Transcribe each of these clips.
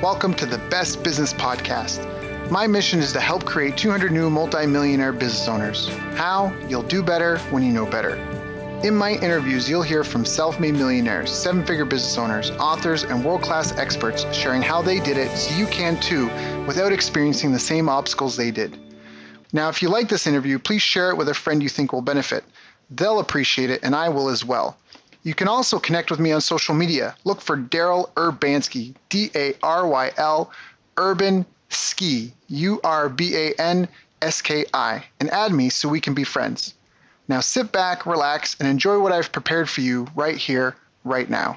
Welcome to the Best Business Podcast. My mission is to help create 200 new multi-millionaire business owners. How? You'll do better when you know better. In my interviews, you'll hear from self-made millionaires, seven-figure business owners, authors, and world-class experts sharing how they did it so you can too without experiencing the same obstacles they did. Now, if you like this interview, please share it with a friend you think will benefit. They'll appreciate it, and I will as well. You can also connect with me on social media. Look for Daryl Urbanski, D-A-R-Y-L, Urban Ski, U-R-B-A-N-S-K-I, and add me so we can be friends. Now sit back, relax, and enjoy what I've prepared for you right here, right now.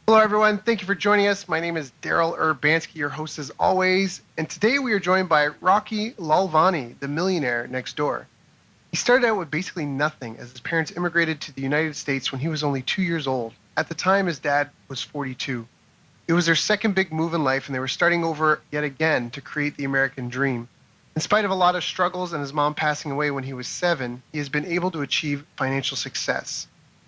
Hello, everyone. Thank you for joining us. My name is Daryl Urbanski, your host as always, and today we are joined by Rocky Lalvani, the millionaire next door. He started out with basically nothing as his parents immigrated to the United States when he was only 2 years old. At the time, his dad was 42. It was their second big move in life, and they were starting over yet again to create the American dream. In spite of a lot of struggles and his mom passing away when he was 7, he has been able to achieve financial success.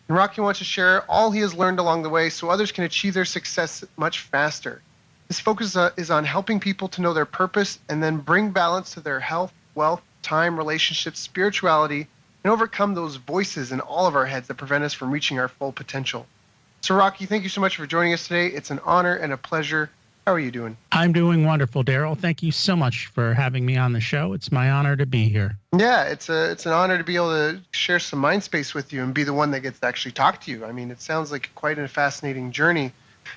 And Rocky wants to share all he has learned along the way so others can achieve their success much faster. His focus is on helping people to know their purpose and then bring balance to their health, wealth, time, relationships, spirituality, and overcome those voices in all of our heads that prevent us from reaching our full potential. So Rocky, thank you so much for joining us today. It's an honor and a pleasure. How are you doing? I'm doing wonderful, Daryl. Thank you so much for having me on the show. It's my honor to be here. Yeah, it's an honor to be able to share some mind space with you and be the one that gets to actually talk to you. I mean, it sounds like quite a fascinating journey.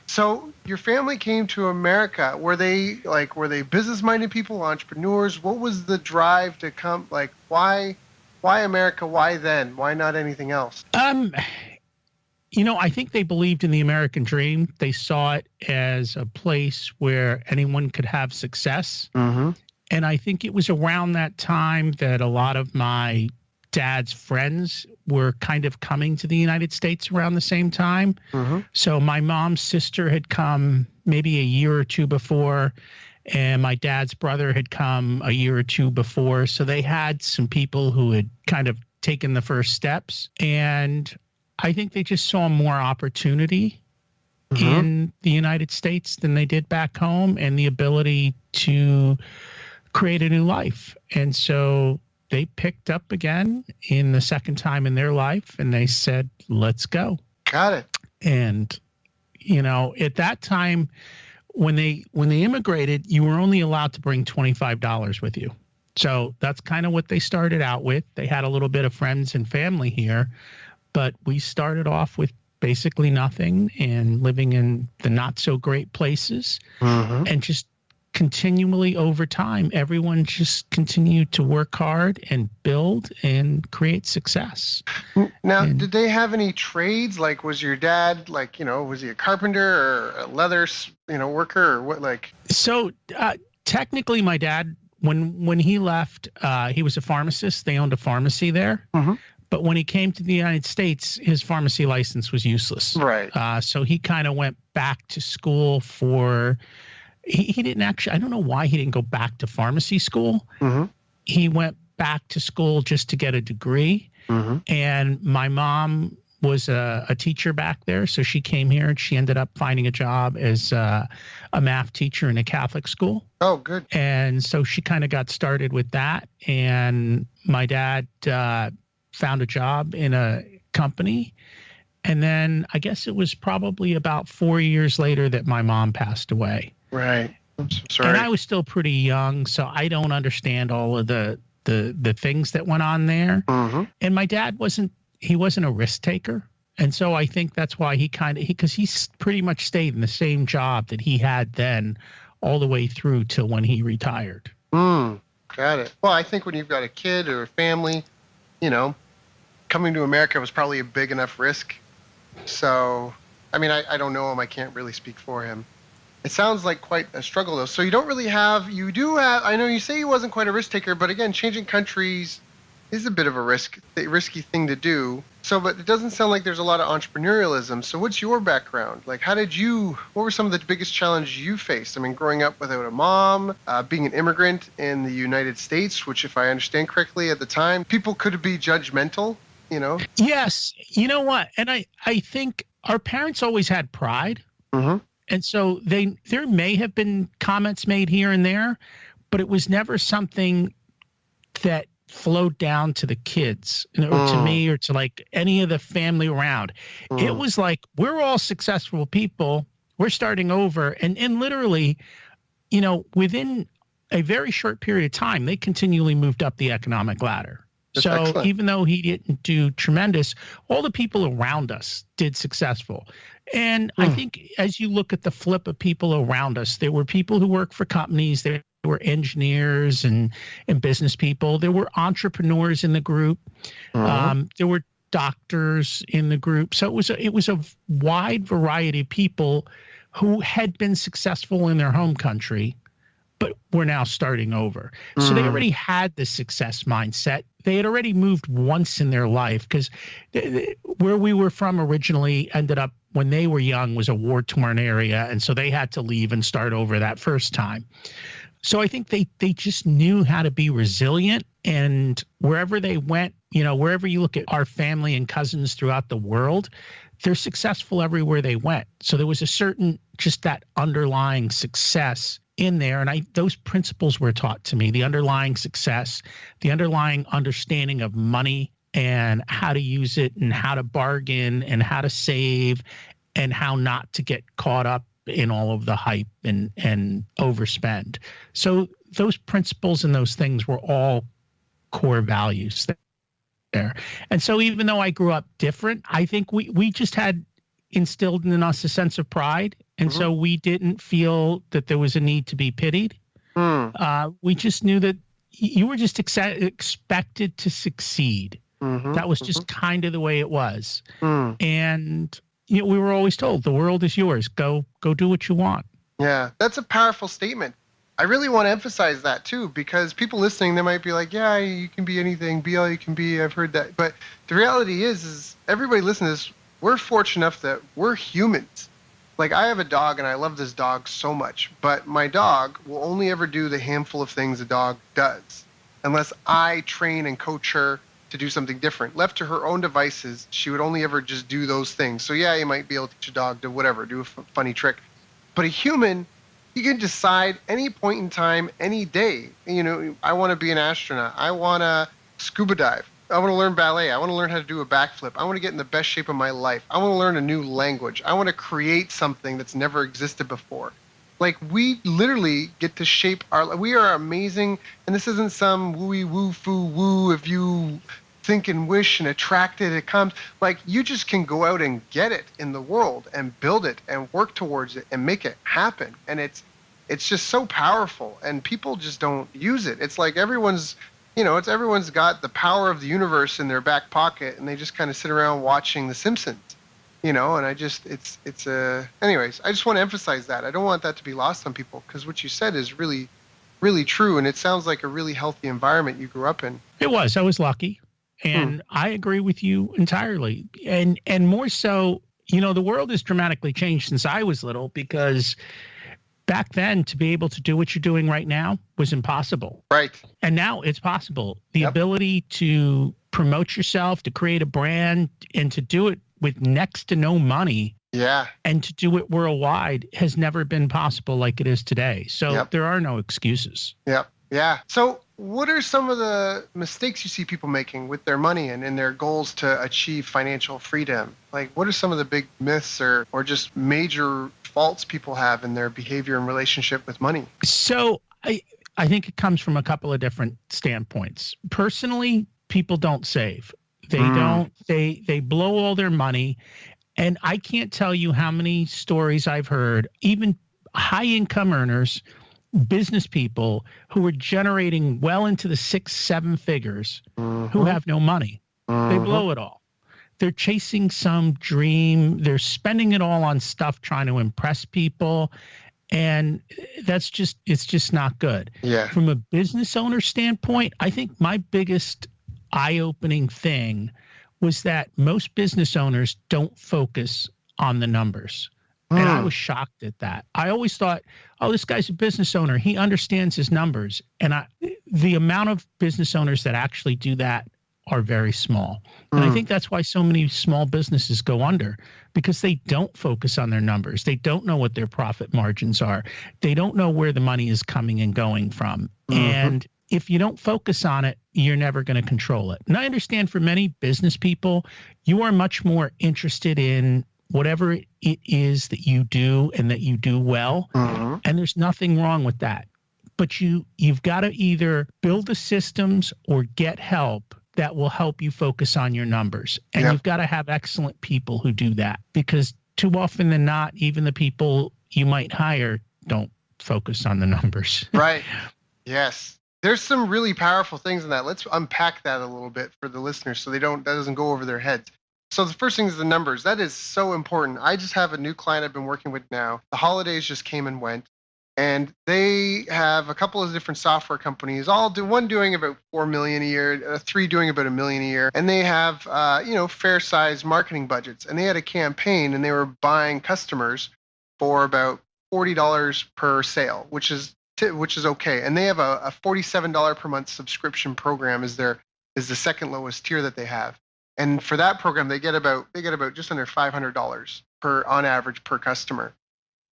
So your family came to America. Were they business-minded people, entrepreneurs? What was the drive to come? Like, why America? Why then? Why not anything else? I think they believed in the American dream. They saw it as a place where anyone could have success. Mm-hmm. And I think it was around that time that a lot of my dad's friends were kind of coming to the United States around the same time. Mm-hmm. So my mom's sister had come maybe a year or two before, and my dad's brother had come a year or two before. So they had some people who had kind of taken the first steps. And I think they just saw more opportunity in the United States than they did back home, and the ability to create a new life. And so they picked up again in the second time in their life, and they said, let's go. Got it. And, at that time, when they immigrated, you were only allowed to bring $25 with you. So that's kind of what they started out with. They had a little bit of friends and family here, but we started off with basically nothing and living in the not so great places, and just continually over time, everyone just continued to work hard and build and create success. Now, did they have any trades? Like, was your dad was he a carpenter or a leather, worker or what? So technically my dad, when he left, he was a pharmacist. They owned a pharmacy there. Mm-hmm. But when he came to the United States, his pharmacy license was useless. Right. So he kind of went back to school for, he didn't actually, I don't know why he didn't go back to pharmacy school. Mm-hmm. He went back to school just to get a degree. Mm-hmm. And my mom was a teacher back there. So she came here and she ended up finding a job as a math teacher in a Catholic school. Oh, good. And so she kind of got started with that. And my dad found a job in a company. And then I guess it was probably about 4 years later that my mom passed away. Right. I'm so sorry. And I was still pretty young, so I don't understand all of the things that went on there. Mm-hmm. And my dad wasn't a risk taker. And so I think that's why because he pretty much stayed in the same job that he had then all the way through till when he retired. Got it. Well, I think when you've got a kid or a family, coming to America was probably a big enough risk. So, I mean, I don't know him. I can't really speak for him. It sounds like quite a struggle, though. So you do have, I know you say he wasn't quite a risk taker, but again, changing countries is a bit of a risky thing to do. So, but it doesn't sound like there's a lot of entrepreneurialism. So what's your background? Like, what were some of the biggest challenges you faced? I mean, growing up without a mom, being an immigrant in the United States, which if I understand correctly at the time, people could be judgmental, Yes. You know what? And I think our parents always had pride. Mm-hmm. And so there may have been comments made here and there, but it was never something that flowed down to the kids or to me or to like any of the family around. It was like, we're all successful people. We're starting over. And literally, within a very short period of time, they continually moved up the economic ladder. That's so excellent. Even though he didn't do tremendous, all the people around us did successful. And I think as you look at the flip of people around us, there were people who work for companies, there were engineers and business people, there were entrepreneurs in the group, there were doctors in the group. So it was a wide variety of people who had been successful in their home country, but were now starting over. So they already had the success mindset. They had already moved once in their life, because where we were from originally ended up, when they were young, was a war-torn area. And so they had to leave and start over that first time. So I think they just knew how to be resilient. And wherever they went, wherever you look at our family and cousins throughout the world, they're successful everywhere they went. So there was a certain, just that underlying success in there. And those principles were taught to me: the underlying success, the underlying understanding of money and how to use it and how to bargain and how to save and how not to get caught up in all of the hype and overspend. So those principles and those things were all core values there. And so even though I grew up different, I think we just had instilled in us a sense of pride. And so we didn't feel that there was a need to be pitied. We just knew that you were just expected to succeed. That was just kind of the way it was. And we were always told, the world is yours. Go do what you want. Yeah, that's a powerful statement. I really want to emphasize that too, because people listening, they might be like, yeah, you can be anything, be all you can be. I've heard that. But the reality is everybody listening to this, we're fortunate enough that we're humans. Like, I have a dog and I love this dog so much, but my dog will only ever do the handful of things a dog does unless I train and coach her to do something different. Left to her own devices, she would only ever just do those things. So yeah, you might be able to teach a dog to whatever, do a funny trick. But a human, you can decide any point in time, any day, I want to be an astronaut. I want to scuba dive. I want to learn ballet. I want to learn how to do a backflip. I want to get in the best shape of my life. I want to learn a new language. I want to create something that's never existed before. Like, we literally get to shape we are amazing. And this isn't some wooey woo foo woo. If you think and wish and attract it, it comes. Like, you just can go out and get it in the world and build it and work towards it and make it happen. And it's just so powerful, and people just don't use it. It's like everyone's got the power of the universe in their back pocket, and they just kind of sit around watching The Simpsons, and anyways, I just want to emphasize that. I don't want that to be lost on people, because what you said is really, really true. And it sounds like a really healthy environment you grew up in. It was. I was lucky. And I agree with you entirely. And more so, the world has dramatically changed since I was little, because back then, to be able to do what you're doing right now was impossible. Right. And now it's possible. The ability to promote yourself, to create a brand, and to do it with next to no money. Yeah. And to do it worldwide has never been possible like it is today. So there are no excuses. Yep. Yeah. So what are some of the mistakes you see people making with their money and in their goals to achieve financial freedom? Like, what are some of the big myths or just major faults people have in their behavior and relationship with money? So I think it comes from a couple of different standpoints. Personally, people don't save. They blow all their money. And I can't tell you how many stories I've heard, even high income earners, business people who are generating well into the 6-7 figures who have no money. They blow it all. They're chasing some dream. They're spending it all on stuff trying to impress people. And it's just not good. Yeah. From a business owner standpoint, I think my biggest eye-opening thing was that most business owners don't focus on the numbers. And I was shocked at that. I always thought, oh, this guy's a business owner. He understands his numbers. And the amount of business owners that actually do that are very small. And I think that's why so many small businesses go under, because they don't focus on their numbers. They don't know what their profit margins are. They don't know where the money is coming and going from. And if you don't focus on it, you're never going to control it. And I understand for many business people, you are much more interested in whatever it is that you do and that you do well. And there's nothing wrong with that. But you've got to either build the systems or get help that will help you focus on your numbers. And you've got to have excellent people who do that, because too often than not, even the people you might hire don't focus on the numbers. Right. Yes. There's some really powerful things in that. Let's unpack that a little bit for the listeners so that doesn't go over their heads. So the first thing is the numbers. That is so important. I just have a new client I've been working with now. The holidays just came and went. And they have a couple of different software companies, one doing about 4 million a year, 3 doing about $1 million a year. And they have, fair sized marketing budgets. And they had a campaign and they were buying customers for about $40 per sale, which is okay. And they have a $47 per month subscription program is the second lowest tier that they have. And for that program, they get about just under $500 on average per customer.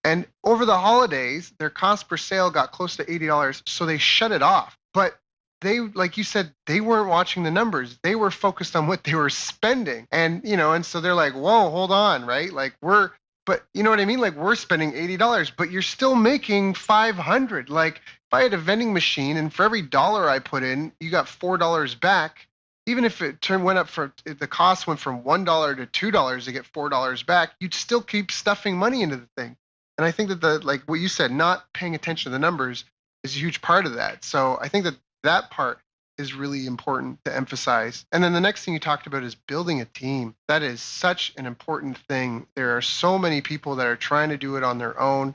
And over the holidays, their cost per sale got close to $80, so they shut it off. But they, like you said, they weren't watching the numbers. They were focused on what they were spending. And, and so they're like, whoa, hold on, right? Like but you know what I mean? Like we're spending $80, but you're still making $500. Like if I had a vending machine and for every dollar I put in, you got $4 back. Even if if the cost went from $1 to $2 to get $4 back, you'd still keep stuffing money into the thing. And I think that like what you said, not paying attention to the numbers is a huge part of that. So I think that part is really important to emphasize. And then the next thing you talked about is building a team. That is such an important thing. There are so many people that are trying to do it on their own.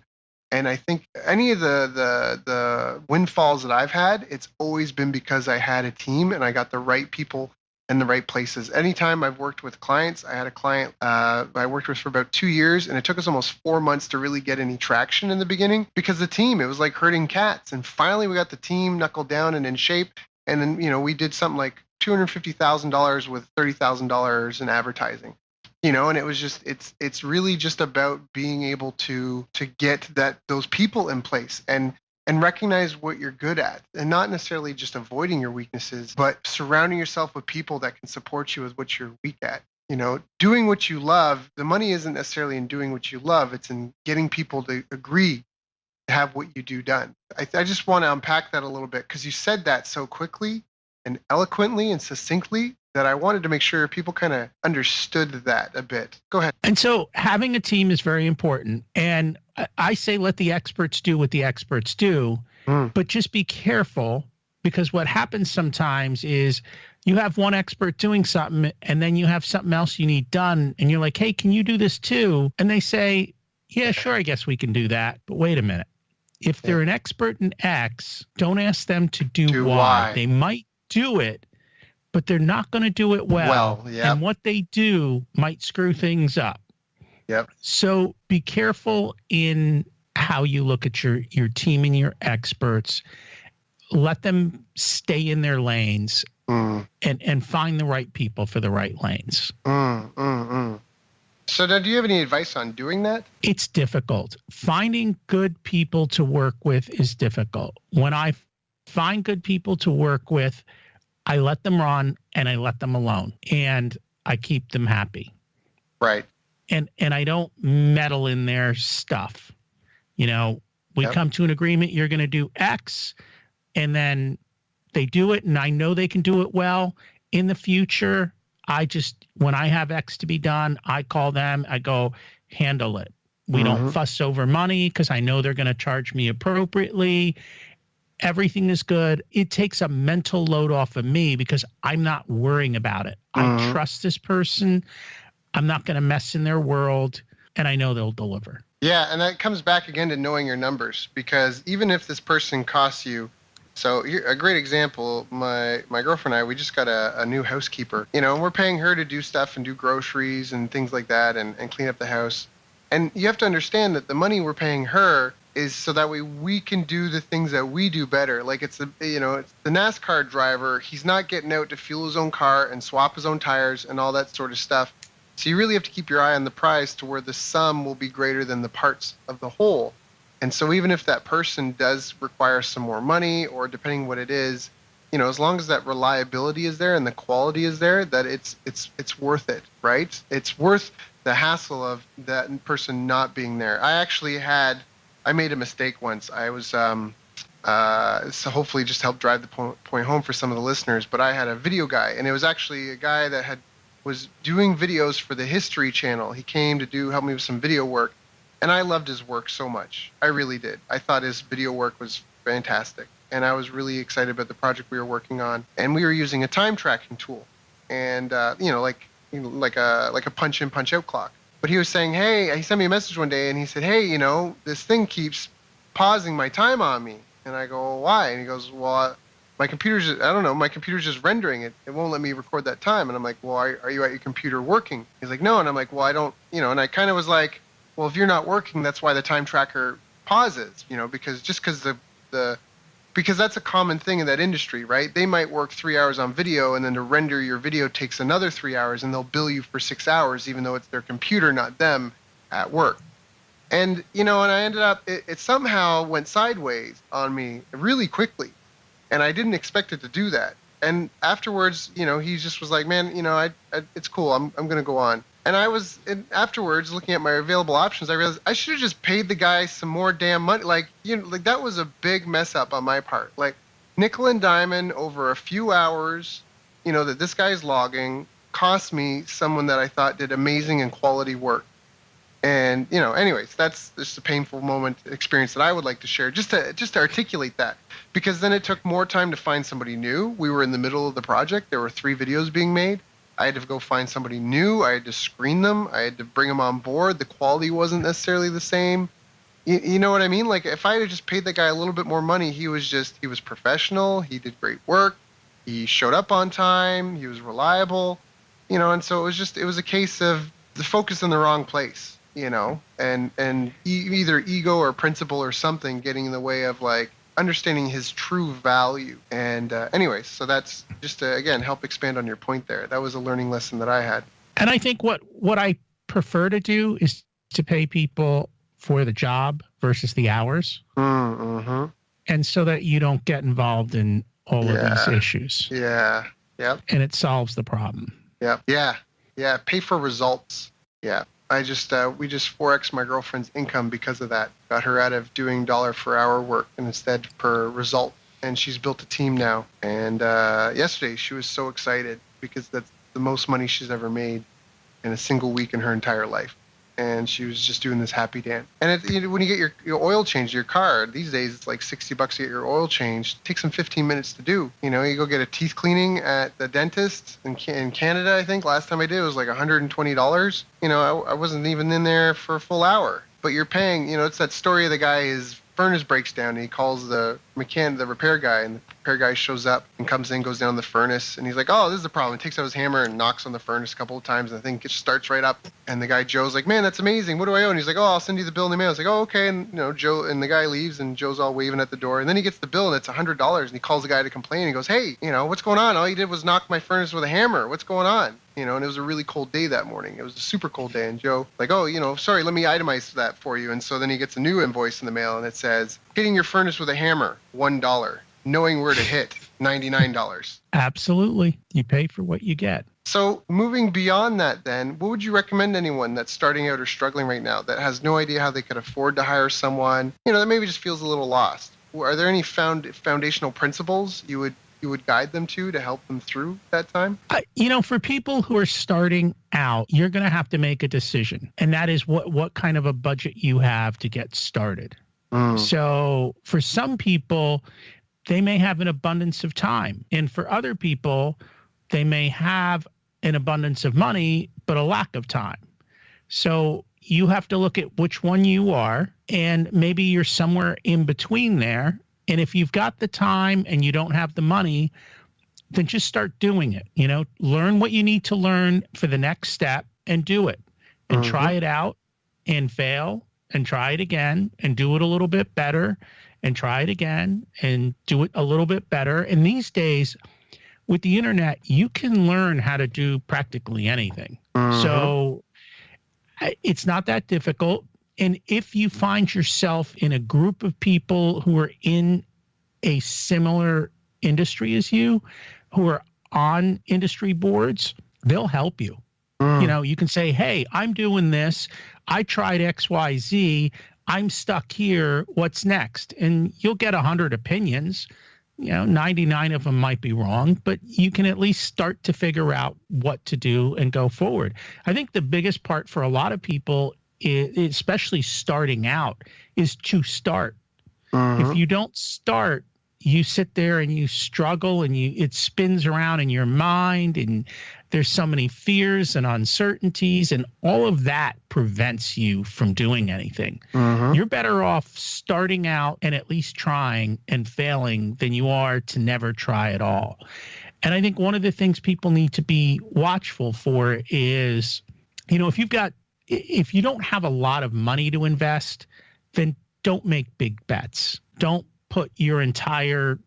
And I think any of the windfalls that I've had, it's always been because I had a team and I got the right people in the right places. Anytime I've worked with clients, I had a client I worked with for about 2 years, and it took us almost 4 months to really get any traction in the beginning because the team, it was like herding cats. And finally we got the team knuckled down and in shape. And then, we did something like $250,000 with $30,000 in advertising. And it was just, it's really just about being able to get those people in place and recognize what you're good at, and not necessarily just avoiding your weaknesses, but surrounding yourself with people that can support you with what you're weak at. Doing what you love. The money isn't necessarily in doing what you love. It's in getting people to agree to have what you do done. I just want to unpack that a little bit because you said that so quickly and eloquently and succinctly that I wanted to make sure people kind of understood that a bit. Go ahead. And so having a team is very important. And I say let the experts do what the experts do, but just be careful, because what happens sometimes is you have one expert doing something and then you have something else you need done. And you're like, hey, can you do this too? And they say, yeah, sure, I guess we can do that. But wait a minute. If they're an expert in X, don't ask them to do Y. They might do it, but they're not going to do it well. And what they do might screw things up. Yep. So be careful in how you look at your team and your experts. Let them stay in their lanes and find the right people for the right lanes. So now, do you have any advice on doing that? It's difficult. Finding good people to work with is difficult. When I find good people to work with, I let them run and I let them alone and I keep them happy. Right. And I don't meddle in their stuff. We come to an agreement, you're going to do X, and then they do it and I know they can do it well. In the future, when I have X to be done, I call them, I go, handle it. We don't fuss over money because I know they're going to charge me appropriately. Everything is good. It takes a mental load off of me because I'm not worrying about it. I trust this person. I'm not going to mess in their world, and I know they'll deliver. Yeah, and that comes back again to knowing your numbers, because even if this person costs you, so here, a great example, my girlfriend and I, we just got a new housekeeper, and we're paying her to do stuff and do groceries and things like that and clean up the house. And you have to understand that the money we're paying her is so that way we can do the things that we do better. Like it's the NASCAR driver. He's not getting out to fuel his own car and swap his own tires and all that sort of stuff. So you really have to keep your eye on the prize to where the sum will be greater than the parts of the whole. And so even if that person does require some more money, or depending what it is, as long as that reliability is there and the quality is there, that it's worth it, right? It's worth the hassle of that person not being there. I made a mistake once. I was, so hopefully just help drive the point home for some of the listeners, but I had a video guy, and it was actually a guy that was doing videos for the History Channel. He came to help me with some video work, and I loved his work so much. I really did. I thought his video work was fantastic, and I was really excited about the project we were working on. And we were using a time tracking tool, and like a punch in, punch out clock. But he was saying, hey, he sent me a message one day and he said, hey, this thing keeps pausing my time on me. And I go, well, why? And he goes, well, my computer's just rendering it. It won't let me record that time. And I'm like, well, are you at your computer working? He's like, no. And I'm like, well, I don't, and I kind of was like, well, if you're not working, that's why the time tracker pauses, because that's a common thing in that industry, right? They might work 3 hours on video, and then to render your video takes another 3 hours, and they'll bill you for 6 hours, even though it's their computer, not them, at work. And, and I ended up, it somehow went sideways on me really quickly, and I didn't expect it to do that. And afterwards, he just was like, man, it's cool, I'm going to go on. And afterwards, looking at my available options, I realized I should have just paid the guy some more damn money. Like that was a big mess up on my part. Like nickel and diamond over a few hours, that this guy's logging cost me someone that I thought did amazing and quality work. And, anyways, that's just a painful experience that I would like to share, just to articulate that. Because then it took more time to find somebody new. We were in the middle of the project. There were 3 videos being made. I had to go find somebody new. I had to screen them. I had to bring them on board. The quality wasn't necessarily the same. You know what I mean? Like if I had just paid the guy a little bit more money, he was professional. He did great work. He showed up on time. He was reliable, and so it was a case of the focus in the wrong place, and either ego or principle or something getting in the way of like understanding his true value. And anyways, so that's just to, again, help expand on your point there. That was a learning lesson that I had. And I think what I prefer to do is to pay people for the job versus the hours. Mm-hmm. And so that you don't get involved in all of these issues. Yeah. Yep. And it solves the problem. Yep. Yeah. Pay for results. Yeah. We just 4x my girlfriend's income because of that. Got her out of doing dollar per hour work and instead per result. And she's built a team now. And yesterday she was so excited because that's the most money she's ever made in a single week in her entire life. And she was just doing this happy dance. And when you get your oil changed your car, these days it's like $60 to get your oil changed. It takes them 15 minutes to do. You go get a teeth cleaning at the dentist in Canada, I think. Last time I did, it was like $120. I wasn't even in there for a full hour. But you're paying, it's that story of the guy, his furnace breaks down, and he calls the repair guy, and the repair guy shows up and comes in, goes down the furnace, and he's like, oh, this is the problem. He takes out his hammer and knocks on the furnace a couple of times, and the thing just starts right up. And the guy, Joe's like, man, that's amazing. What do I owe? And he's like, oh, I'll send you the bill in the mail. It's like, oh, okay. And, Joe, and the guy leaves, and Joe's all waving at the door. And then he gets the bill, and it's $100, and he calls the guy to complain. He goes, hey, what's going on? All you did was knock my furnace with a hammer. What's going on? And it was a really cold day that morning. It was a super cold day. And Joe, like, oh, sorry, let me itemize that for you. And so then he gets a new invoice in the mail, and it says, hitting your furnace with a hammer, $1. Knowing where to hit, $99. Absolutely. You pay for what you get. So moving beyond that then, what would you recommend anyone that's starting out or struggling right now that has no idea how they could afford to hire someone, that maybe just feels a little lost? Are there any foundational principles you would guide them to help them through that time? For people who are starting out, you're going to have to make a decision. And that is what kind of a budget you have to get started. So for some people, they may have an abundance of time. And for other people, they may have an abundance of money, but a lack of time. So you have to look at which one you are, and maybe you're somewhere in between there. And if you've got the time and you don't have the money, then just start doing it. Learn what you need to learn for the next step and do it, and try it out and fail and try it again and do it a little bit better and try it again and do it a little bit better. And these days with the internet, you can learn how to do practically anything. So it's not that difficult. And if you find yourself in a group of people who are in a similar industry as you, who are on industry boards, they'll help you. You know, you can say, hey, I'm doing this. I tried XYZ. I'm stuck here. What's next? And you'll get 100 opinions. 99 of them might be wrong, but you can at least start to figure out what to do and go forward. I think the biggest part for a lot of people, especially starting out, is to start. If you don't start, you sit there and you struggle and it spins around in your mind, and there's so many fears and uncertainties, and all of that prevents you from doing anything. You're better off starting out and at least trying and failing than you are to never try at all. And I think one of the things people need to be watchful for is, if you don't have a lot of money to invest, then don't make big bets. Don't put your entire,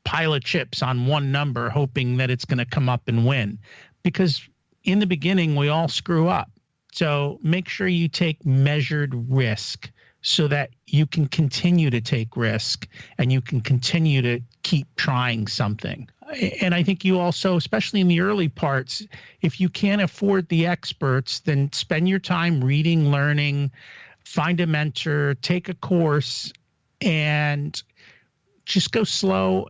pile of chips on one number hoping that it's going to come up and win, because in the beginning we all screw up. So make sure you take measured risk so that you can continue to take risk and you can continue to keep trying something. And I think you also, especially in the early parts, if you can't afford the experts, then spend your time reading, learning, find a mentor, take a course, and just go slow.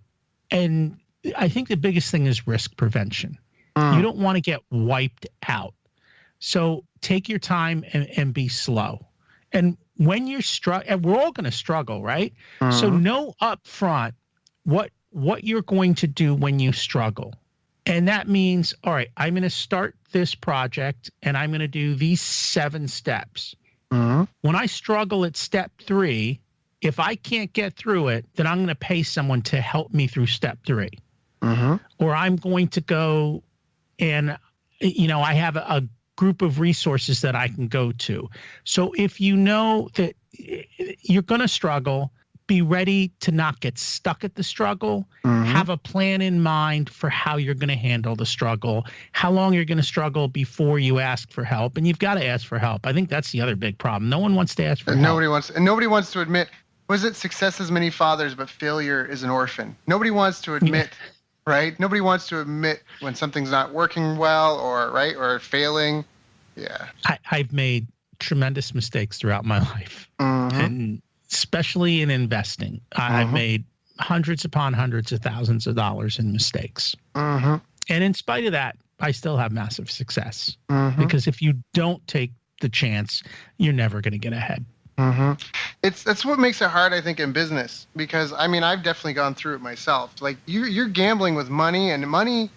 And I think the biggest thing is risk prevention. You don't want to get wiped out. So take your time and be slow. And when you're and we're all going to struggle, right? So know up front what you're going to do when you struggle. And that means, all right, I'm going to start this project and I'm going to do these 7 steps. When I struggle at step 3, if I can't get through it, then I'm going to pay someone to help me through step 3. Or I'm going to go and, I have a group of resources that I can go to. So if you know that you're going to struggle, be ready to not get stuck at the struggle. Have a plan in mind for how you're going to handle the struggle, how long you're going to struggle before you ask for help. And you've got to ask for help. I think that's the other big problem. No one wants to ask for help. Nobody wants to admit, was it success has many fathers, but failure is an orphan? Nobody wants to admit, right? Nobody wants to admit when something's not working well or failing. Yeah. I've made tremendous mistakes throughout my life. And especially in investing, I've made hundreds upon hundreds of thousands of dollars in mistakes. And in spite of that, I still have massive success. Because if you don't take the chance, you're never going to get ahead. That's what makes it hard, I think, in business, because I've definitely gone through it myself. Like you're gambling with money, and money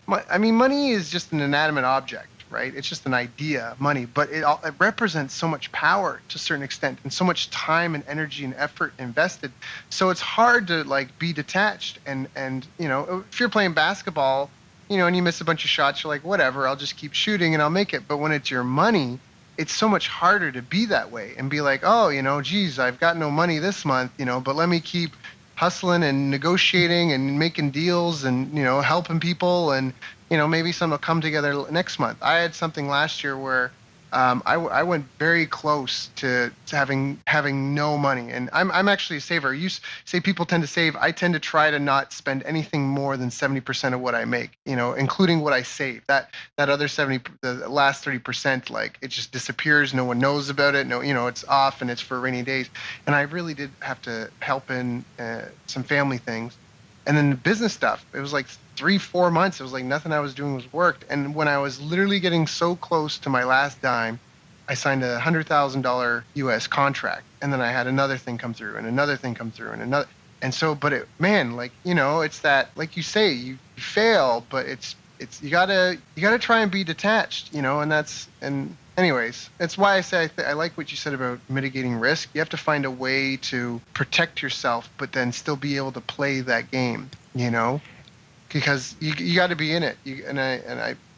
is just an inanimate object, right? It's just an idea, money, but it represents so much power to a certain extent, and so much time and energy and effort invested. So it's hard to be detached. And if you're playing basketball, and you miss a bunch of shots, you're like, whatever, I'll just keep shooting and I'll make it. But when it's your money, it's so much harder to be that way and be like, oh, geez, I've got no money this month, but let me keep hustling and negotiating and making deals and, helping people, and, maybe some will come together next month. I had something last year where I went very close to having no money, and I'm actually a saver. You say people tend to save. I tend to try to not spend anything more than 70% of what I make, including what I save. That other 70, the last 30%, it just disappears. No one knows about it. No, it's off and it's for rainy days. And I really did have to help in some family things. And then the business stuff, it was 3-4 months. It was nothing I was doing was worked. And when I was literally getting so close to my last dime, I signed a $100,000 US contract. And then I had another thing come through and another thing come through and another. And so, but it's that, like you say, you fail, but it's you gotta try and be detached, and anyways, that's why I say I like what you said about mitigating risk. You have to find a way to protect yourself, but then still be able to play that game, because you got to be in it.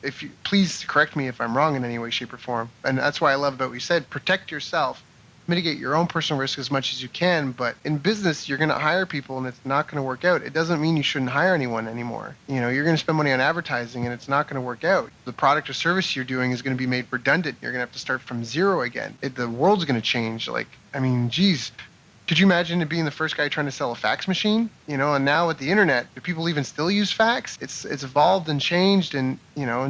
If you please correct me if I'm wrong in any way, shape, or form. And that's why I love about what you said. Protect yourself. mitigate your own personal risk as much as you can. But in business, you're going to hire people and it's not going to work out. It doesn't mean you shouldn't hire anyone anymore. You're going to spend money on advertising and it's not going to work out. The product or service you're doing is going to be made redundant. You're going to have to start from zero again. The world's going to change. Geez. Could you imagine being the first guy trying to sell a fax machine? And now with the internet, do people even still use fax? It's evolved and changed, and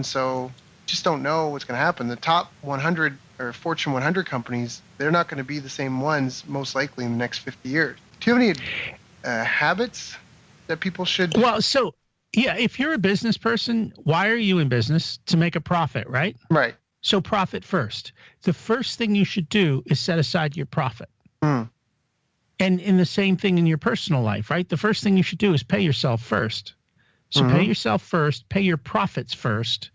so just don't know what's going to happen. The top 100 or Fortune 100 companies, they're not going to be the same ones most likely in the next 50 years. Do you have any habits that people should? Well, so yeah, if you're a business person, why are you in business? To make a profit, right? Right. So profit first. The first thing you should do is set aside your profit. And in the same thing in your personal life, right? The first thing you should do is pay yourself first. So pay yourself first, pay your profits first,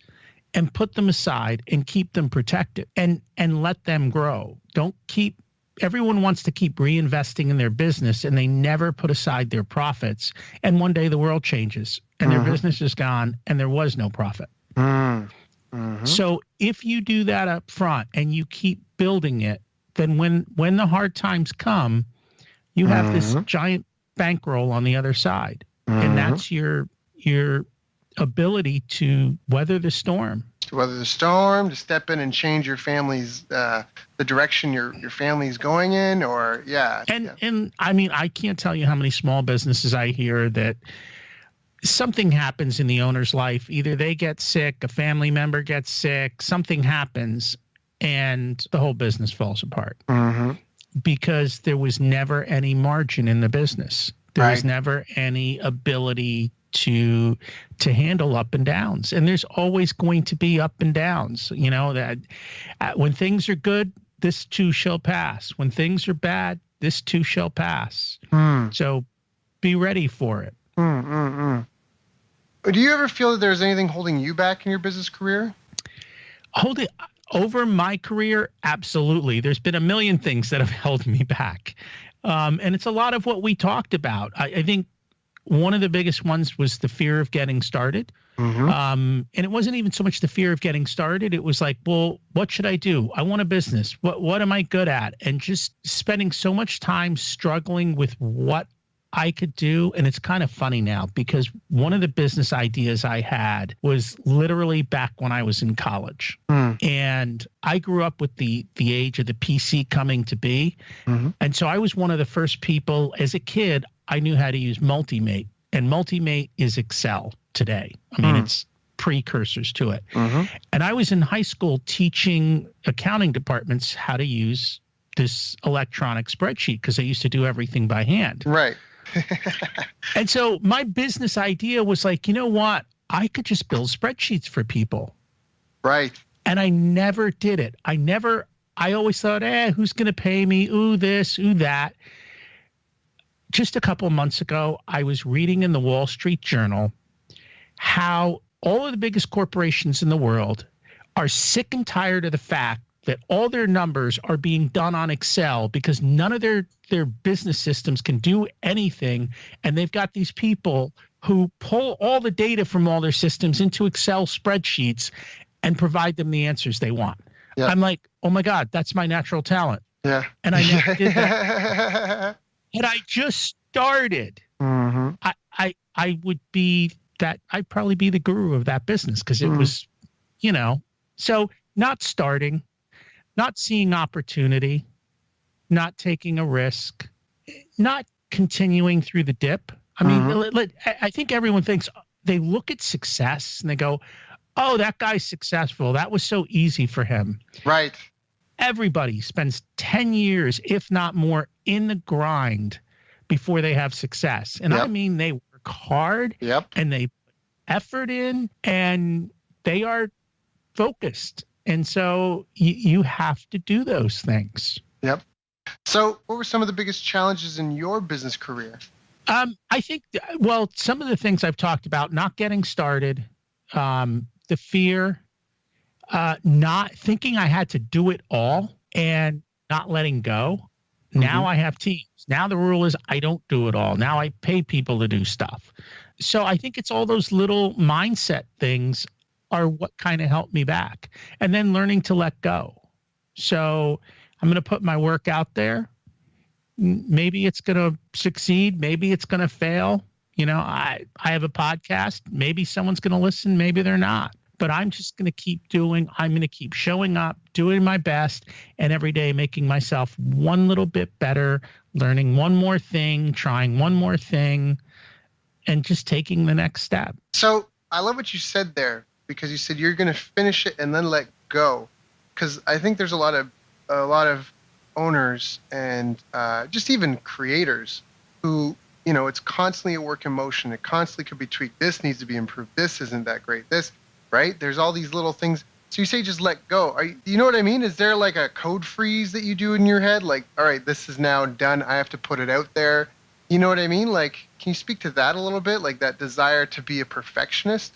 and put them aside and keep them protected and let them grow. Everyone wants to keep reinvesting in their business and they never put aside their profits. And one day the world changes and their business is gone and there was no profit. So if you do that up front and you keep building it, then when the hard times come, you have this giant bankroll on the other side. And that's your ability to weather the storm. To step in and change your family's, the direction your family's going in, or And I mean, I can't tell you how many small businesses I hear that something happens in the owner's life. Either they get sick, a family member gets sick, something happens, and the whole business falls apart. Because there was never any margin in the business. There was never any ability to handle up and downs. And there's always going to be up and downs. That when things are good, this too shall pass. When things are bad, this too shall pass. So be ready for it. Do you ever feel that there's anything holding you back in your business career? Over my career, absolutely. There's been a million things that have held me back. And it's a lot of what we talked about. I think one of the biggest ones was the fear of getting started. And it wasn't even so much the fear of getting started. It was like, well, what should I do? I want a business. What am I good at? And just spending so much time struggling with what I could do. And it's kind of funny now because one of the business ideas I had was literally back when I was in college. And I grew up with the age of the PC coming to be. And so I was one of the first people as a kid, I knew how to use Multimate, and Multimate is Excel today. I mean, it's precursors to it. And I was in high school teaching accounting departments how to use this electronic spreadsheet because I used to do everything by hand. Right. And so my business idea was like, you know what? I could just build spreadsheets for people. Right. And I never did it. I always thought, who's going to pay me? Ooh, this, ooh, that. Just a couple of months ago, I was reading in the Wall Street Journal how all of the biggest corporations in the world are sick and tired of the fact that all their numbers are being done on Excel because none of their business systems can do anything. And they've got these people who pull all the data from all their systems into Excel spreadsheets and provide them the answers they want. Yeah. I'm like, oh my God, that's my natural talent. Yeah. And I never did that. And I just started. I would be that, I'd probably be the guru of that business because it was, so not starting, not seeing opportunity, not taking a risk, not continuing through the dip. I mean, I think everyone thinks they look at success and they go, oh, that guy's successful. That was so easy for him. Right. Everybody spends 10 years, if not more, in the grind before they have success. And I mean, they work hard and they put effort in and they are focused. And so you have to do those things. Yep. So what were some of the biggest challenges in your business career? I think, some of the things I've talked about, not getting started, the fear, not thinking I had to do it all and not letting go. Now I have teams. Now the rule is I don't do it all. Now I pay people to do stuff. So I think it's all those little mindset things are what kind of helped me back. And then learning to let go. So I'm going to put my work out there. Maybe it's going to succeed. Maybe it's going to fail. I have a podcast. Maybe someone's going to listen. Maybe they're not. But I'm just going to keep I'm going to keep showing up, doing my best, and every day making myself one little bit better, learning one more thing, trying one more thing, and just taking the next step. So I love what you said there, because you said you're going to finish it and then let go. Because I think there's a lot of owners and just even creators who, it's constantly a work in motion. It constantly could be tweaked. This needs to be improved. This isn't that great. This, right? There's all these little things. So you say just let go. Do you know what I mean? Is there like a code freeze that you do in your head? Like, all right, this is now done. I have to put it out there. You know what I mean? Like, can you speak to that a little bit? Like that desire to be a perfectionist?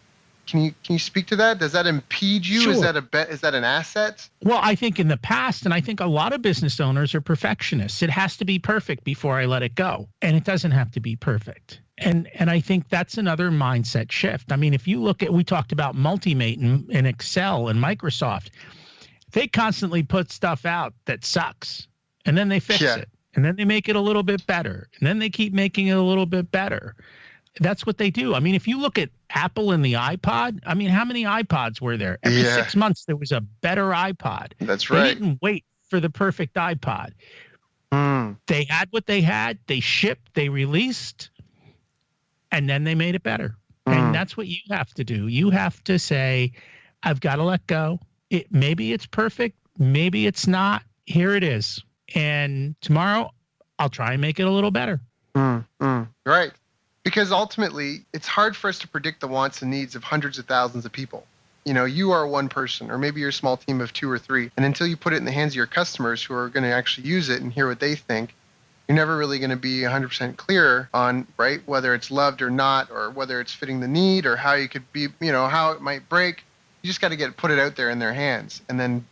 Can you speak to that? Does that impede you? Sure. Is that an asset? Well, I think in the past, and I think a lot of business owners are perfectionists. It has to be perfect before I let it go. And it doesn't have to be perfect. And I think that's another mindset shift. I mean, if you look at, we talked about Multimate and Excel and Microsoft, they constantly put stuff out that sucks and then they fix it and then they make it a little bit better and then they keep making it a little bit better. That's what they do. I mean, if you look at Apple and the iPod, I mean, how many iPods were there? Every 6 months, there was a better iPod. That's right. They didn't wait for the perfect iPod. They had what they had. They shipped, they released, and then they made it better. And that's what you have to do. You have to say, I've got to let go. Maybe it's perfect. Maybe it's not. Here it is. And tomorrow, I'll try and make it a little better. Right. Because ultimately, it's hard for us to predict the wants and needs of hundreds of thousands of people. You are one person, or maybe you're a small team of 2 or 3. And until you put it in the hands of your customers who are going to actually use it and hear what they think, you're never really going to be 100% clear on, right, whether it's loved or not, or whether it's fitting the need, or how you could be, how it might break. You just got to put it out there in their hands and then,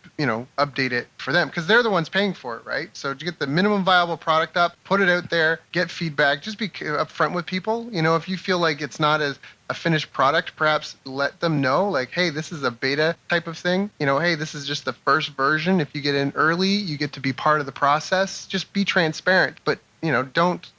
update it for them, because they're the ones paying for it, right? So to get the minimum viable product up, put it out there, get feedback, just be upfront with people. If you feel like it's not as a finished product, perhaps let them know, like, hey, this is a beta type of thing. Hey, this is just the first version. If you get in early, you get to be part of the process. Just be transparent, but don't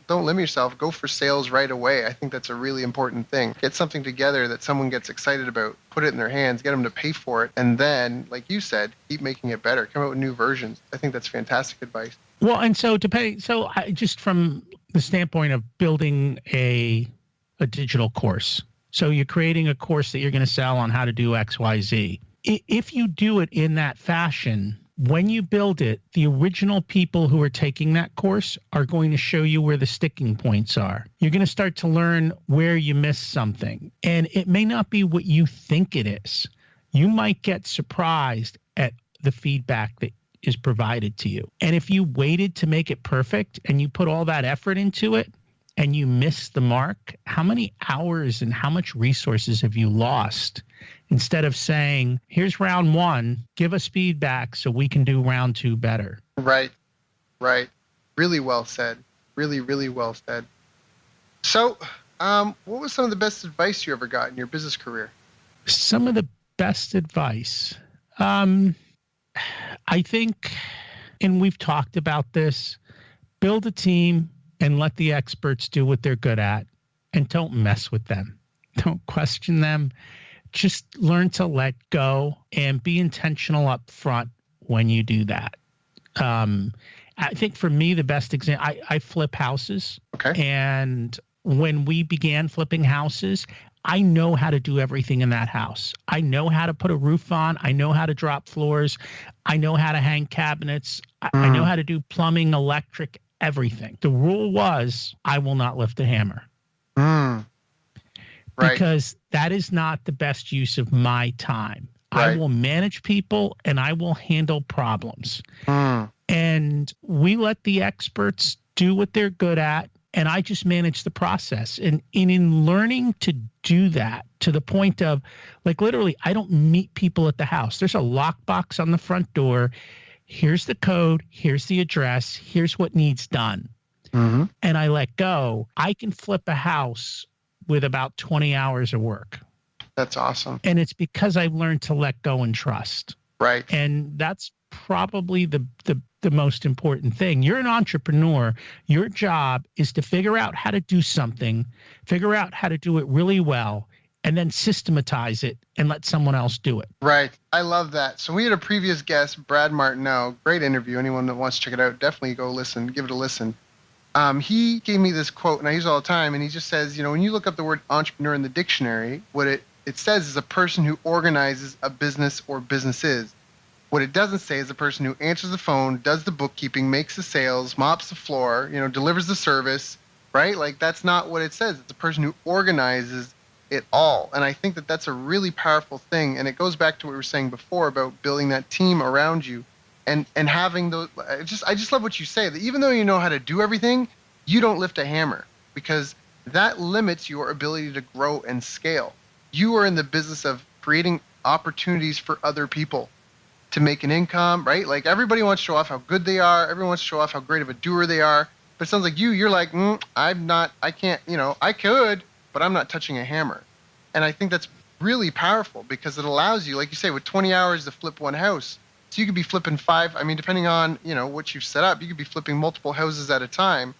limit yourself. Go for sales right away. I think that's a really important thing. Get something together that someone gets excited about, put it in their hands, get them to pay for it, and then, like you said, keep making it better. Come out with new versions. I think that's fantastic advice. Well, and so just from the standpoint of building a digital course, so you're creating a course that you're going to sell on how to do X, Y, Z. If you do it in that fashion, when you build it, the original people who are taking that course are going to show you where the sticking points are. You're going to start to learn where you missed something. And it may not be what you think it is. You might get surprised at the feedback that is provided to you. And if you waited to make it perfect and you put all that effort into it and you miss the mark, how many hours and how much resources have you lost? Instead of saying, here's round 1, give us feedback so we can do round 2 better. Right. Really well said. Really, really well said. So, what was some of the best advice you ever got in your business career? Some of the best advice. I think, and we've talked about this, build a team and let the experts do what they're good at, and don't mess with them. Don't question them. Just learn to let go and be intentional up front when you do that. I think for me, the best example, I flip houses. Okay. And when we began flipping houses, I know how to do everything in that house. I know how to put a roof on. I know how to drop floors. I know how to hang cabinets. I know how to do plumbing, electric, everything. The rule was, I will not lift a hammer. Right. Because that is not the best use of my time. Right. I will manage people and I will handle problems. And we let the experts do what they're good at, and I just manage the process. And in learning to do that, to the point of, like, literally, I don't meet people at the house. There's a lockbox on the front door. Here's the code. Here's the address. Here's what needs done. And I let go. I can flip a house with about 20 hours of work. That's awesome. And it's because I've learned to let go and trust. Right. And that's probably the most important thing. You're an entrepreneur. Your job is to figure out how to do something, figure out how to do it really well, and then systematize it and let someone else do it. Right. I love that. So we had a previous guest, Brad Martineau. Great interview. Anyone that wants to check it out, definitely go listen, give it a listen. He gave me this quote, and I use it all the time, and he just says, when you look up the word entrepreneur in the dictionary, what it says is a person who organizes a business or businesses. What it doesn't say is a person who answers the phone, does the bookkeeping, makes the sales, mops the floor, delivers the service, right? Like, that's not what it says. It's a person who organizes it all. And I think that that's a really powerful thing. And it goes back to what we were saying before about building that team around you and having those. I just love what you say, that even though you know how to do everything, you don't lift a hammer, because that limits your ability to grow and scale. You are in the business of creating opportunities for other people to make an income, right? Like, everybody wants to show off how good they are. Everyone wants to show off how great of a doer they are. But it sounds like you're like, I can't, I could, but I'm not touching a hammer. And I think that's really powerful, because it allows you, like you say, with 20 hours to flip one house. So you could be flipping 5, depending on, what you've set up, you could be flipping multiple houses at a time,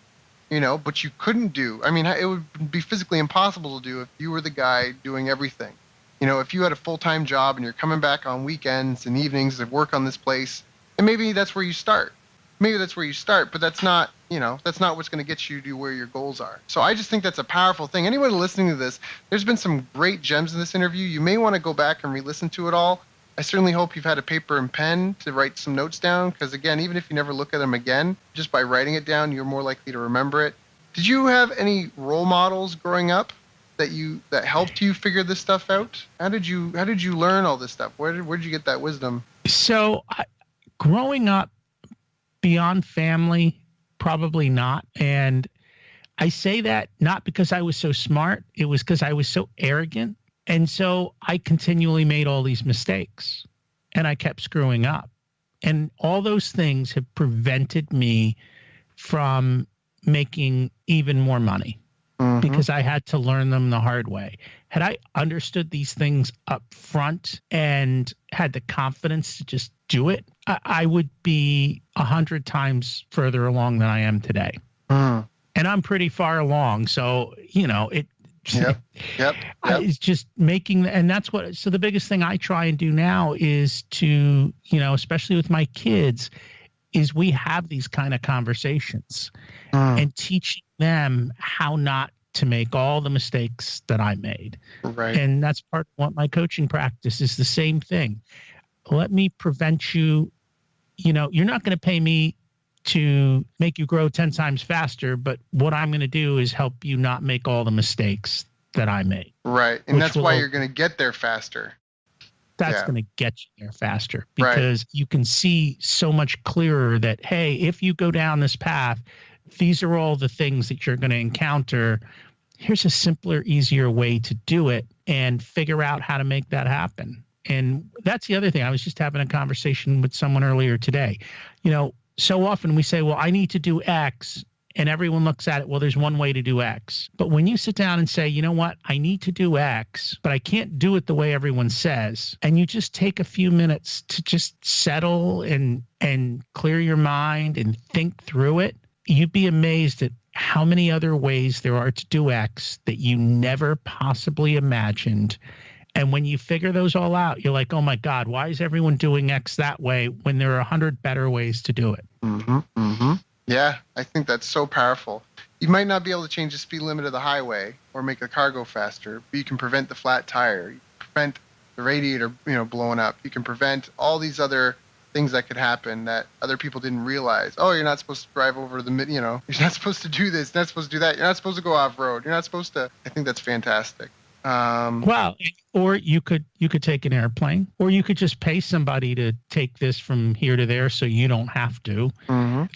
but you couldn't do. It would be physically impossible to do if you were the guy doing everything. If you had a full-time job and you're coming back on weekends and evenings to work on this place, and maybe that's where you start. But that's not what's going to get you to where your goals are. So I just think that's a powerful thing. Anyone listening to this, there's been some great gems in this interview. You may want to go back and re-listen to it all. I certainly hope you've had a paper and pen to write some notes down, because, again, even if you never look at them again, just by writing it down, you're more likely to remember it. Did you have any role models growing up that helped you figure this stuff out? How did you learn all this stuff? Where did you get that wisdom? So growing up, beyond family, probably not. And I say that not because I was so smart. It was because I was so arrogant. And so I continually made all these mistakes, and I kept screwing up. And all those things have prevented me from making even more money, because I had to learn them the hard way. Had I understood these things up front and had the confidence to just do it, I would be 100 times further along than I am today. And I'm pretty far along. So, it. Yep. It's just making, and that's what, so the biggest thing I try and do now is to, especially with my kids, is we have these kind of conversations and teaching them how not to make all the mistakes that I made. Right. And that's part of what my coaching practice is, the same thing. Let me prevent you, you're not going to pay me to make you grow 10 times faster, but what I'm going to do is help you not make all the mistakes that I made. Right. And that's why you're going to get there faster. That's going to get you there faster, because you can see so much clearer that, hey, if you go down this path, these are all the things that you're going to encounter. Here's a simpler, easier way to do it, and figure out how to make that happen. And that's the other thing. I was just having a conversation with someone earlier today. So often we say, well, I need to do X, and everyone looks at it, well, there's one way to do X. But when you sit down and say, you know what, I need to do X, but I can't do it the way everyone says, and you just take a few minutes to just settle and clear your mind and think through it, you'd be amazed at how many other ways there are to do X that you never possibly imagined. And when you figure those all out, you're like, oh my God, why is everyone doing X that way when there are 100 better ways to do it? Yeah, I think that's so powerful. You might not be able to change the speed limit of the highway or make the car go faster, but you can prevent the flat tire. You can prevent the radiator, blowing up. You can prevent all these other things that could happen that other people didn't realize. Oh, you're not supposed to drive over you're not supposed to do this, you're not supposed to do that. You're not supposed to go off-road. You're not supposed to. I think that's fantastic. Well, or you could take an airplane, or you could just pay somebody to take this from here to there so you don't have to.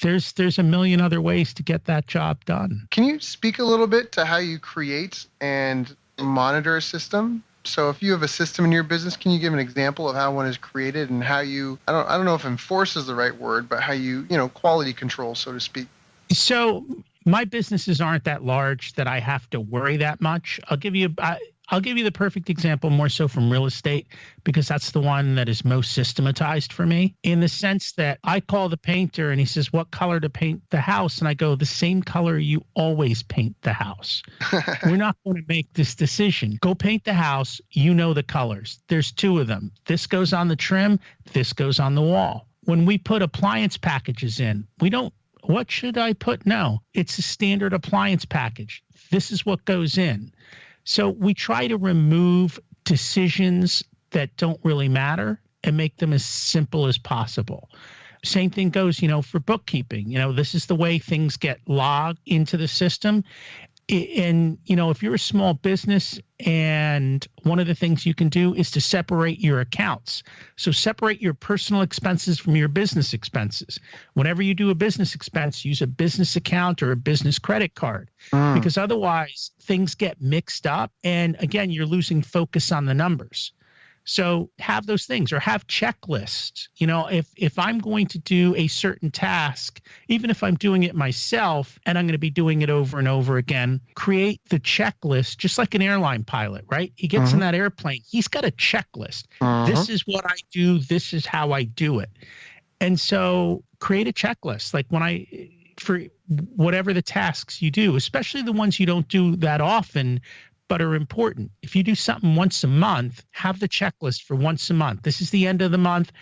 There's a million other ways to get that job done. Can you speak a little bit to how you create and monitor a system? So if you have a system in your business, can you give an example of how one is created and how you, I don't know if enforce is the right word, but how you, quality control, so to speak? So my businesses aren't that large that I have to worry that much. I'll give you the perfect example more so from real estate, because that's the one that is most systematized for me, in the sense that I call the painter and he says, what color to paint the house? And I go, the same color you always paint the house. We're not going to make this decision. Go paint the house. You know the colors. There's two of them. This goes on the trim. This goes on the wall. When we put appliance packages in, we don't, what should I put? No, it's a standard appliance package. This is what goes in. So we try to remove decisions that don't really matter and make them as simple as possible. Same thing goes, for bookkeeping. This is the way things get logged into the system. And, if you're a small business, and one of the things you can do is to separate your accounts. So separate your personal expenses from your business expenses. Whenever you do a business expense, use a business account or a business credit card, because otherwise things get mixed up. And again, you're losing focus on the numbers. So have those things, or have checklists. If I'm going to do a certain task, even if I'm doing it myself and I'm going to be doing it over and over again, create the checklist, just like an airline pilot, right? He gets in that airplane. He's got a checklist. This is what I do. This is how I do it. And so create a checklist. Like for whatever the tasks you do, especially the ones you don't do that often, but are important. If you do something once a month, have the checklist for once a month. This is the end of the month.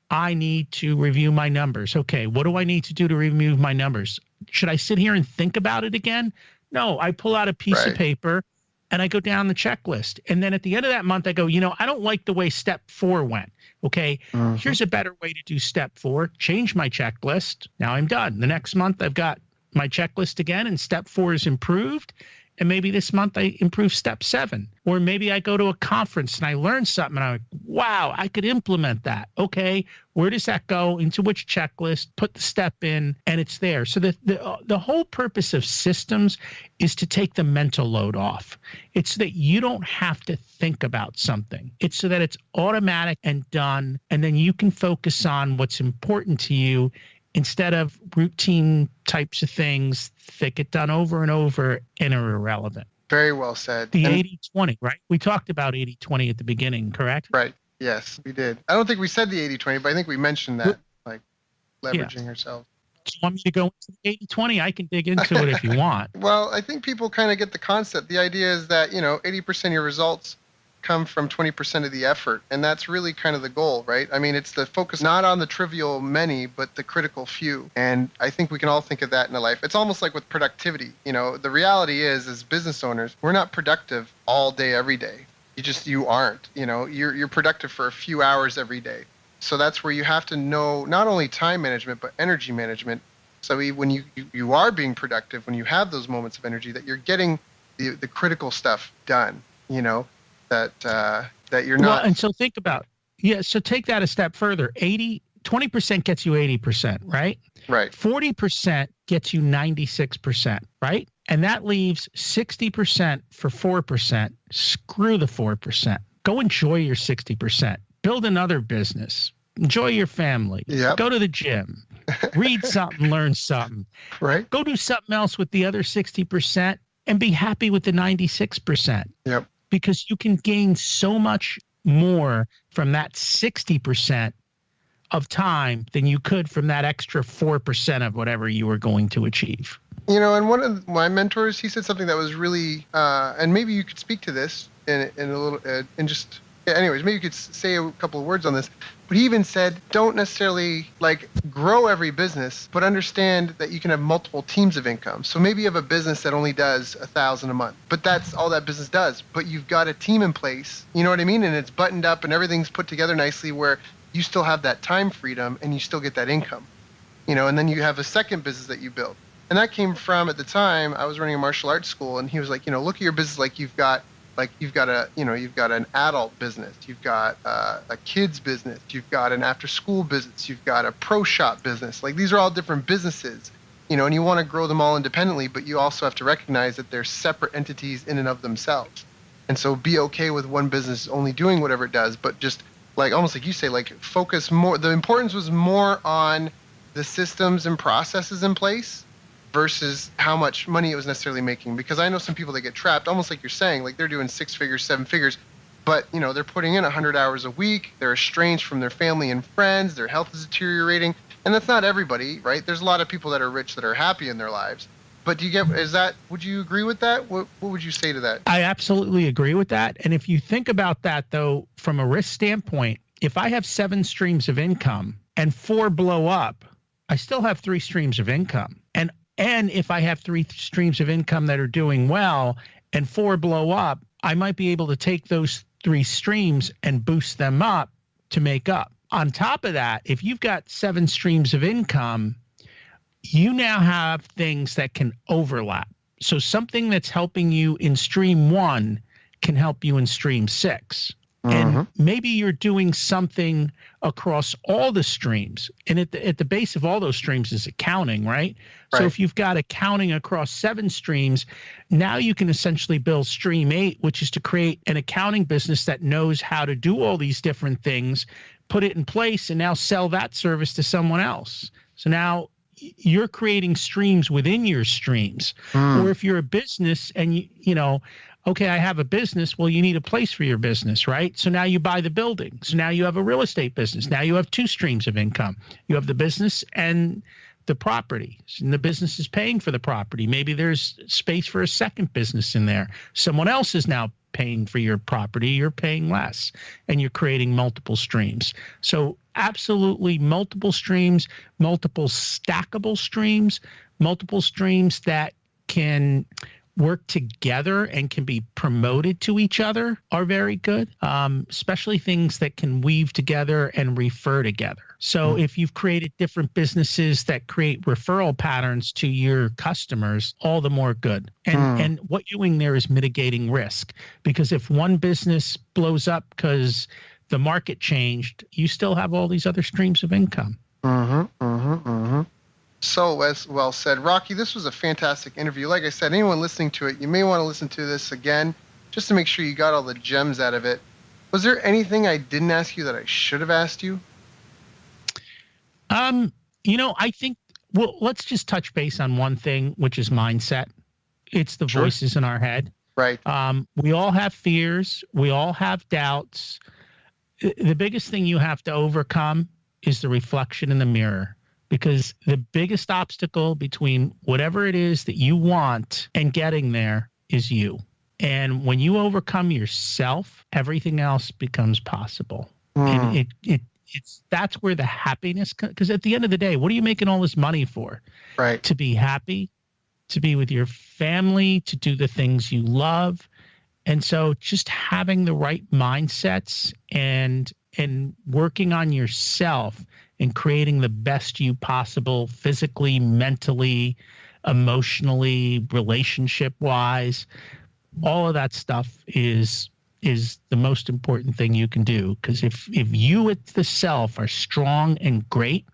I need to review my numbers. Okay, what do I need to do to review my numbers? Should I sit here and think about it again? No, I pull out a piece of paper and I go down the checklist. And then at the end of that month, I go, I don't like the way step 4 went. Okay, here's a better way to do step 4. Change my checklist. Now I'm done. The next month, I've got my checklist again, and step 4 is improved. And maybe this month I improve step 7, or maybe I go to a conference and I learn something and I'm like, wow, I could implement that. Okay, where does that go? Into which checklist? Put the step in, and it's there. So the whole purpose of systems is to take the mental load off. It's so that you don't have to think about something. It's so that it's automatic and done, and then you can focus on what's important to you, instead of routine types of things that get done over and over and are irrelevant. Very well said. The 80-20, right? We talked about 80-20 at the beginning, correct? Right. Yes, we did. I don't think we said the 80-20, but I think we mentioned that, like leveraging ourselves. Do you want me to go into the 80-20? I can dig into it if you want. Well, I think people kind of get the concept. The idea is that, 80% of your results come from 20% of the effort. And that's really kind of the goal, right? I mean, it's the focus not on the trivial many, but the critical few. And I think we can all think of that in a life. It's almost like with productivity. The reality is, as business owners, we're not productive all day, every day. You aren't. You're productive for a few hours every day. So that's where you have to know not only time management, but energy management. So when you are being productive, when you have those moments of energy, that you're getting the critical stuff done, that you're not. Well, and so think about, so take that a step further. 20% gets you 80%, right? Right. 40% gets you 96%, right? And that leaves 60% for 4%. Screw the 4%. Go enjoy your 60%. Build another business. Enjoy your family. Yep. Go to the gym. Read something, learn something. Right. Go do something else with the other 60% and be happy with the 96%. Yep. Because you can gain so much more from that 60% of time than you could from that extra 4% of whatever you were going to achieve. And one of my mentors, he said something that was really, and maybe you could speak to this in a little, anyways, maybe you could say a couple of words on this. But he even said, don't necessarily grow every business, but understand that you can have multiple teams of income. So maybe you have a business that only does $1,000 a month, but that's all that business does. But you've got a team in place, you know what I mean? And it's buttoned up and everything's put together nicely, where you still have that time freedom and you still get that income, and then you have a second business that you build. And that came from, at the time, I was running a martial arts school, and he was like, look at your business like you've got an adult business, you've got a kids business, you've got an after school business, you've got a pro shop business. These are all different businesses, and you want to grow them all independently, but you also have to recognize that they're separate entities in and of themselves. And so be okay with one business only doing whatever it does, but just almost like you say, focus more. The importance was more on the systems and processes in place versus how much money it was necessarily making. Because I know some people that get trapped, almost like you're saying, like they're doing 6 figures, 7 figures, but they're putting in 100 hours a week. They're estranged from their family and friends. Their health is deteriorating. And that's not everybody, right? There's a lot of people that are rich that are happy in their lives. But would you agree with that? What would you say to that? I absolutely agree with that. And if you think about that, though, from a risk standpoint, if I have 7 streams of income and 4 blow up, I still have 3 streams of income. And if I have 3 streams of income that are doing well and 4 blow up, I might be able to take those 3 streams and boost them up to make up. On top of that, if you've got 7 streams of income, you now have things that can overlap. So something that's helping you in stream 1 can help you in stream 6. And maybe you're doing something across all the streams. And at the base of all those streams is accounting, right? So if you've got accounting across 7 streams, now you can essentially build stream 8, which is to create an accounting business that knows how to do all these different things, put it in place, and now sell that service to someone else. So now you're creating streams within your streams. Or if you're a business and okay, I have a business. Well, you need a place for your business, right? So now you buy the building. So now you have a real estate business. Now you have 2 streams of income. You have the business and the property. And the business is paying for the property. Maybe there's space for a second business in there. Someone else is now paying for your property. You're paying less, and you're creating multiple streams. So absolutely multiple streams, multiple stackable streams, multiple streams that can work together and can be promoted to each other are very good, especially things that can weave together and refer together. So if you've created different businesses that create referral patterns to your customers, all the more good. And what you're doing there is mitigating risk, because if one business blows up because the market changed, you still have all these other streams of income. So well said. Rocky, this was a fantastic interview. Like I said, anyone listening to it, you may want to listen to this again just to make sure you got all the gems out of it. Was there anything I didn't ask you that I should have asked you? I think, well, let's just touch base on one thing, which is mindset. It's the voices in our head. Right. We all have fears. We all have doubts. The biggest thing you have to overcome is the reflection in the mirror. Because the biggest obstacle between whatever it is that you want and getting there is you. And when you overcome yourself, everything else becomes possible. And that's where the happiness comes. Because at the end of the day, what are you making all this money for? Right. To be happy, to be with your family, to do the things you love. And so just having the right mindsets and working on yourself and creating the best you possible physically, mentally, emotionally, relationship-wise, all of that stuff is the most important thing you can do. Because if you at the self are strong and great,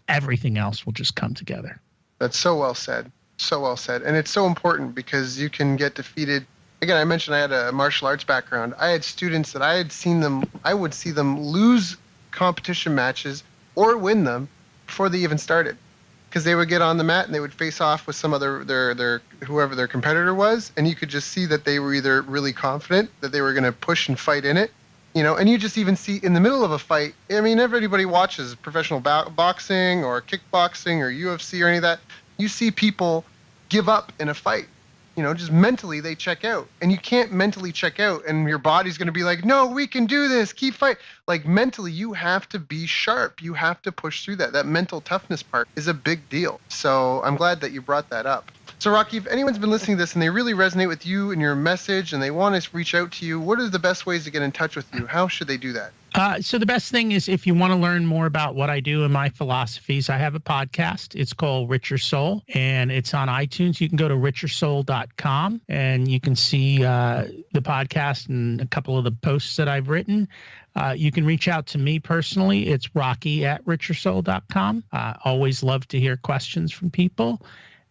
everything else will just come together. That's so well said. So well said. And it's so important because you can get defeated. Again, I mentioned I had a martial arts background. I had students that I would see them lose competition matches or win them before they even started, because they would get on the mat and they would face off with some other their whoever their competitor was, and you could just see that they were either really confident that they were going to push and fight in it, and you just even see in the middle of a fight. I mean, everybody watches professional boxing or kickboxing or UFC or any of that. You see people give up in a fight. Just mentally they check out, and you can't mentally check out and your body's going to be like, no, we can do this, keep fighting. Like mentally you have to be sharp. You have to push through that. That mental toughness part is a big deal. So I'm glad that you brought that up. So Rocky, if anyone's been listening to this and they really resonate with you and your message and they want to reach out to you, what are the best ways to get in touch with you? How should they do that? So the best thing is, if you want to learn more about what I do and my philosophies, I have a podcast. It's called Richer Soul, and it's on iTunes. You can go to richersoul.com and you can see the podcast and a couple of the posts that I've written. You can reach out to me personally. It's rocky@richersoul.com. Always love to hear questions from people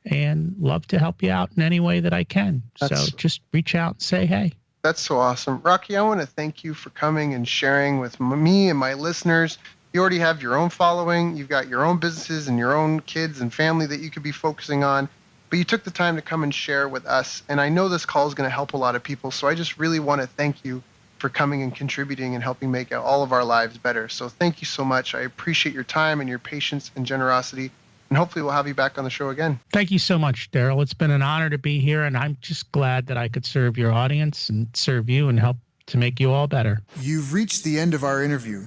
and love to help you out in any way that I can. So just reach out and say, hey. That's so awesome. Rocky, I want to thank you for coming and sharing with me and my listeners You already have your own following. You've got your own businesses and your own kids and family that you could be focusing on. But you took the time to come and share with us. And I know this call is going to help a lot of people. So I just really want to thank you for coming and contributing and helping make all of our lives better. So thank you so much. I appreciate your time and your patience and generosity. And hopefully we'll have you back on the show again. Thank you so much, Daryl. It's been an honor to be here, and I'm just glad that I could serve your audience and serve you and help to make you all better. You've reached the end of our interview.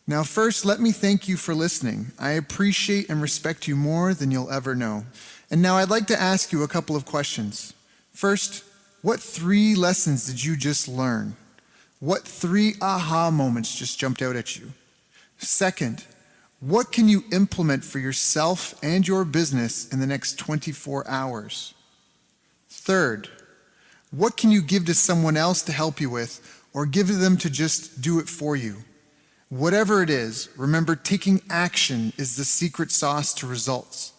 Now, first, let me thank you for listening. I appreciate and respect you more than you'll ever know. And now I'd like to ask you a couple of questions. First, what 3 lessons did you just learn? What 3 aha moments just jumped out at you? Second, what can you implement for yourself and your business in the next 24 hours? Third, what can you give to someone else to help you with, or give to them to just do it for you? Whatever it is, remember, taking action is the secret sauce to results.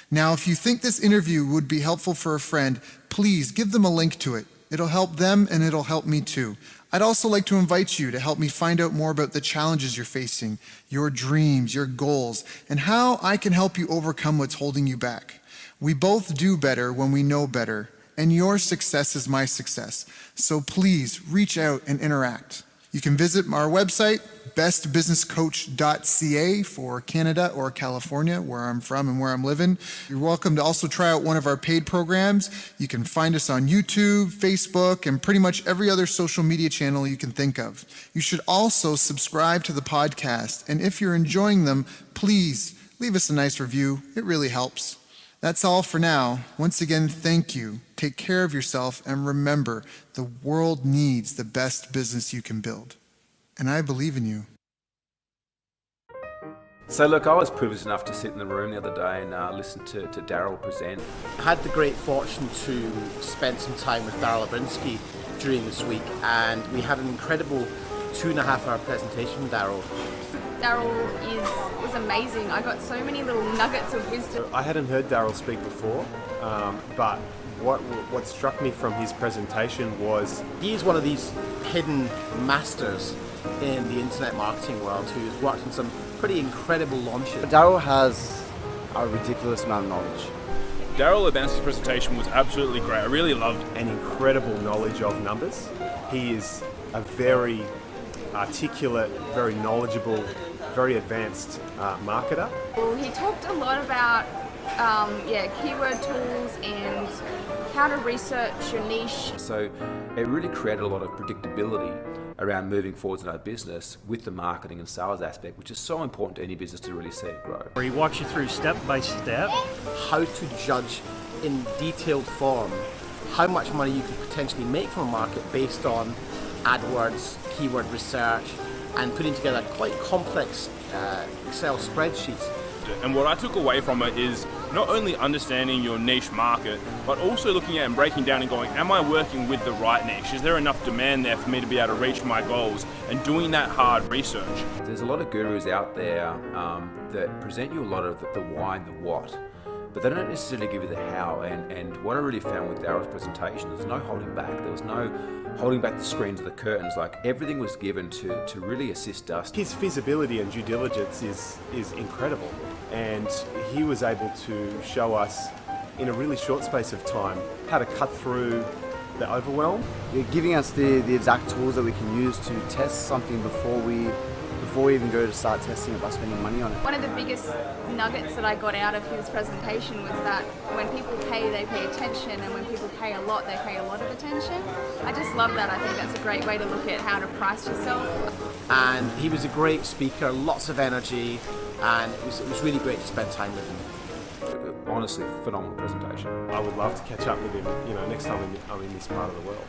Now, if you think this interview would be helpful for a friend, please give them a link to it. It'll help them and it'll help me too. I'd also like to invite you to help me find out more about the challenges you're facing, your dreams, your goals, and how I can help you overcome what's holding you back. We both do better when we know better, and your success is my success. So please reach out and interact. You can visit our website, bestbusinesscoach.ca for Canada or California, where I'm from and where I'm living. You're welcome to also try out one of our paid programs. You can find us on YouTube, Facebook, and pretty much every other social media channel you can think of. You should also subscribe to the podcast, and if you're enjoying them, please leave us a nice review. It really helps. That's all for now. Once again, thank you. Take care of yourself, and remember, the world needs the best business you can build. And I believe in you. So look, I was privileged enough to sit in the room the other day and listen to Daryl present. I had the great fortune to spend some time with Daryl Abrinsky during this week, and we had an incredible 2.5-hour presentation with Daryl. Daryl was amazing. I got so many little nuggets of wisdom. I hadn't heard Daryl speak before, but what struck me from his presentation was he is one of these hidden masters in the internet marketing world who's worked on some pretty incredible launches. Daryl has a ridiculous amount of knowledge. Daryl Abrinsky's presentation was absolutely great. I really loved an incredible knowledge of numbers. He is a very articulate, very knowledgeable, very advanced marketer. Well, he talked a lot about keyword tools and how to research your niche. So it really created a lot of predictability around moving forwards in our business with the marketing and sales aspect, which is so important to any business to really see it grow. Where he walks you through step by step how to judge in detailed form how much money you could potentially make from a market based on AdWords, keyword research, and putting together quite complex Excel spreadsheets. And what I took away from it is not only understanding your niche market, but also looking at and breaking down and going, am I working with the right niche? Is there enough demand there for me to be able to reach my goals? And doing that hard research. There's a lot of gurus out there that present you a lot of the why and the what, but they don't necessarily give you the how. And what I really found with Daryl's presentation, there's no holding back. There was no holding back the screens or the curtains. Like, everything was given to really assist us. His feasibility and due diligence is incredible, and he was able to show us in a really short space of time how to cut through the overwhelm. You're giving us the exact tools that we can use to test something before we even go to start testing it by spending money on it. One of the biggest nuggets that I got out of his presentation was that when people pay, they pay attention, and when people pay a lot, they pay a lot of attention. I just love that. I think that's a great way to look at how to price yourself. And he was a great speaker, lots of energy, and it was really great to spend time with him. Honestly, phenomenal presentation. I would love to catch up with him, next time I'm in this part of the world.